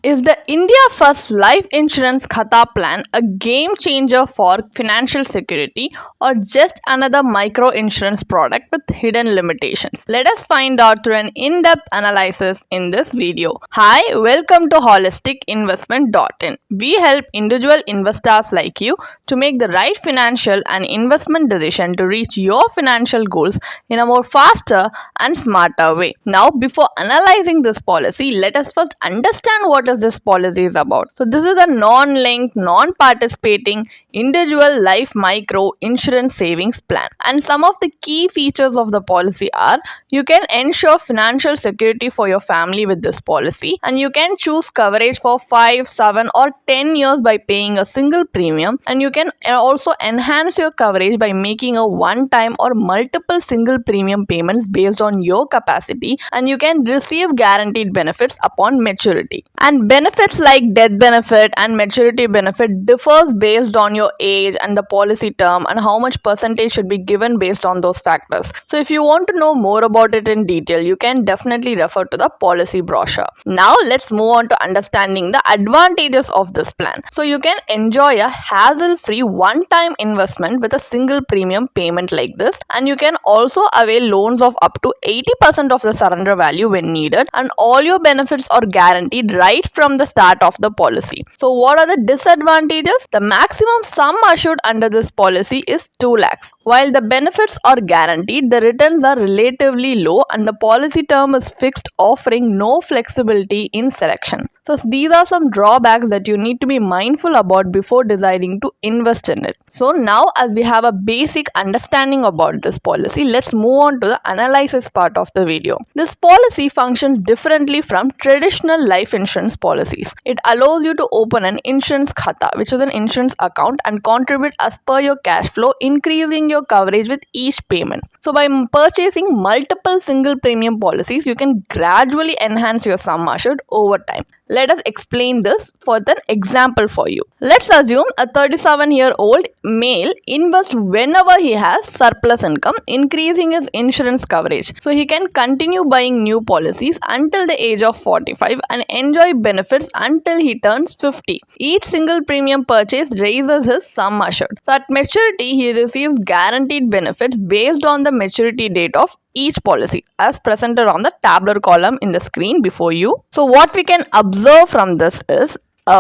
Is the IndiaFirst life insurance Khata plan a game changer for financial security or just another micro insurance product with hidden limitations? Let us find out through an in-depth analysis in this video. Hi, welcome to holisticinvestment.in. We help individual investors like you to make the right financial and investment decision to reach your financial goals in a more faster and smarter way. Now, before analyzing this policy, let us first understand what is this policy is about. So this is a non-linked, non-participating individual life micro insurance savings plan. And some of the key features of the policy are you can ensure financial security for your family with this policy, and you can choose coverage for 5, 7 or 10 years by paying a single premium, and you can also enhance your coverage by making a one-time or multiple single premium payments based on your capacity, and you can receive guaranteed benefits upon maturity. And benefits like death benefit and maturity benefit differs based on your age and the policy term and how much percentage should be given based on those factors. So if you want to know more about it in detail, you can definitely refer to the policy brochure. Now let's move on to understanding the advantages of this plan. So you can enjoy a hassle-free one-time investment with a single premium payment like this, and you can also avail loans of up to 80% of the surrender value when needed, and all your benefits are guaranteed right from the start of the policy. So what are the disadvantages? The maximum sum assured under this policy is 2 lakhs. While the benefits are guaranteed, the returns are relatively low and the policy term is fixed, offering no flexibility in selection. So these are some drawbacks that you need to be mindful about before deciding to invest in it. So now, as we have a basic understanding about this policy, let's move on to the analysis part of the video. This policy functions differently from traditional life insurance policies. It allows you to open an insurance khata, which is an insurance account, and contribute as per your cash flow, increasing your coverage with each payment. So by purchasing multiple single premium policies, you can gradually enhance your sum assured over time. Let us explain this for an example for you. Let's assume a 37-year-old male invests whenever he has surplus income, increasing his insurance coverage. So he can continue buying new policies until the age of 45 and enjoy benefits until he turns 50. Each single premium purchase raises his sum assured. So at maturity, he receives guaranteed benefits based on the maturity date of each policy as presented on the tabular column in the screen before you. So what we can observe from this is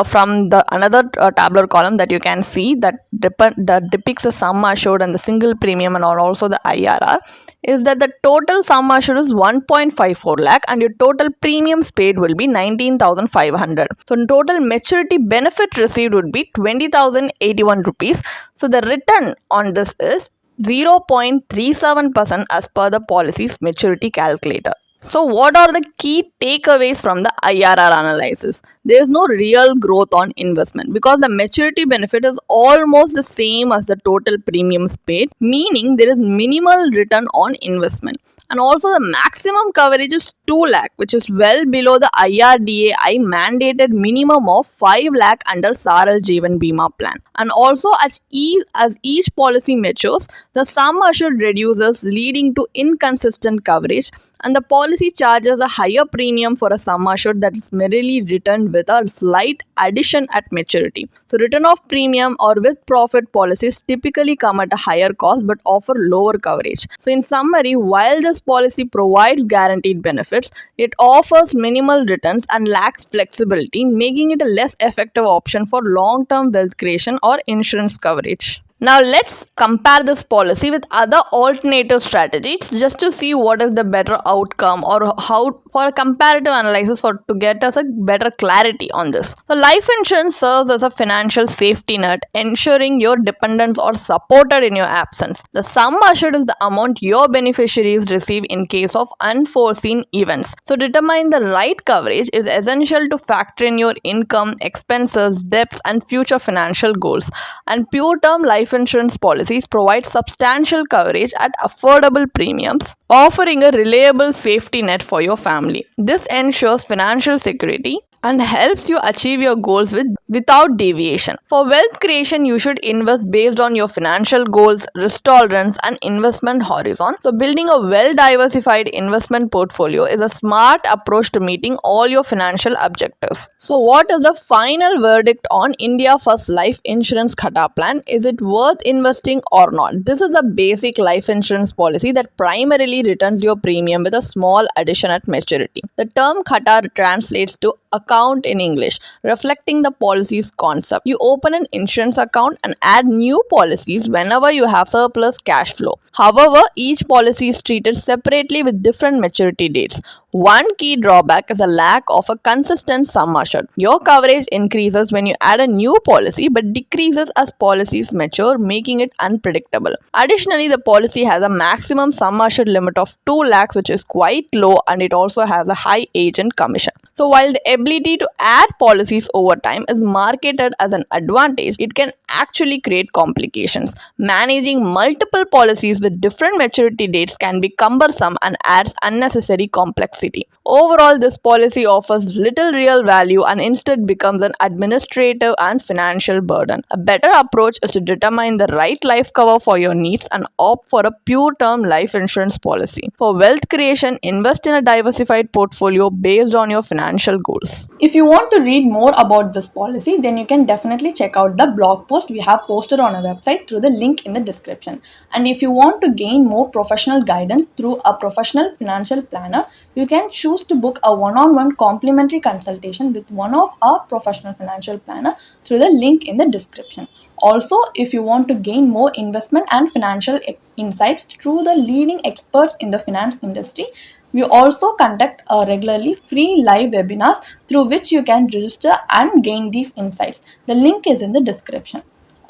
from the another tabular column that you can see that depicts the sum assured and the single premium and also the IRR, is that the total sum assured is 1.54 lakh and your total premiums paid will be 19,500. So in total maturity benefit received would be 20,081 rupees. So the return on this is 0.37% as per the policy's maturity calculator. So what are the key takeaways from the IRR analysis? There is no real growth on investment because the maturity benefit is almost the same as the total premiums paid, meaning there is minimal return on investment. And also the maximum coverage is 2 lakh, which is well below the IRDAI mandated minimum of 5 lakh under Saral Jeevan Bima plan. And also as each policy matures, the sum assured reduces, leading to inconsistent coverage, and the policy charges a higher premium for a sum assured that is merely returned with a slight addition at maturity. So return of premium or with profit policies typically come at a higher cost but offer lower coverage. So in summary, while this policy provides guaranteed benefits, it offers minimal returns and lacks flexibility, making it a less effective option for long-term wealth creation or insurance coverage. Now let's compare this policy with other alternative strategies just to see what is the better outcome or how for a comparative analysis to get us a better clarity on this. So life insurance serves as a financial safety net, ensuring your dependents are supported in your absence. The sum assured is the amount your beneficiaries receive in case of unforeseen events. So determine the right coverage is essential to factor in your income, expenses, debts and future financial goals. And pure term life insurance policies provide substantial coverage at affordable premiums, offering a reliable safety net for your family. This ensures financial security and helps you achieve your goals without deviation. For wealth creation, you should invest based on your financial goals, risk tolerance, and investment horizon. So, building a well diversified investment portfolio is a smart approach to meeting all your financial objectives. So, what is the final verdict on India First Life Insurance Khata plan? Is it worth investing or not? This is a basic life insurance policy that primarily returns your premium with a small addition at maturity. The term Khata translates to account in English, reflecting the policy's concept. You open an insurance account and add new policies whenever you have surplus cash flow. However, each policy is treated separately with different maturity dates. One key drawback is a lack of a consistent sum assured. Your coverage increases when you add a new policy but decreases as policies mature, making it unpredictable. Additionally, the policy has a maximum sum assured limit of 2 lakhs, which is quite low, and it also has a high agent commission. So, while the ability to add policies over time is marketed as an advantage, it can actually create complications. Managing multiple policies with different maturity dates can be cumbersome and adds unnecessary complexity. Overall, this policy offers little real value and instead becomes an administrative and financial burden. A better approach is to determine the right life cover for your needs and opt for a pure term life insurance policy. For wealth creation, invest in a diversified portfolio based on your financial goals. If you want to read more about this policy, then you can definitely check out the blog post we have posted on our website through the link in the description. And if you want to gain more professional guidance through a professional financial planner, you can choose to book a one-on-one complimentary consultation with one of our professional financial planner through the link in the description. Also, if you want to gain more investment and financial insights through the leading experts in the finance industry, we also conduct regularly free live webinars through which you can register and gain these insights. The link is in the description.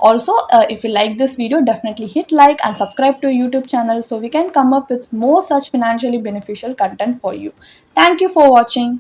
Also, if you like this video, definitely hit like and subscribe to YouTube channel so we can come up with more such financially beneficial content for you. Thank you for watching.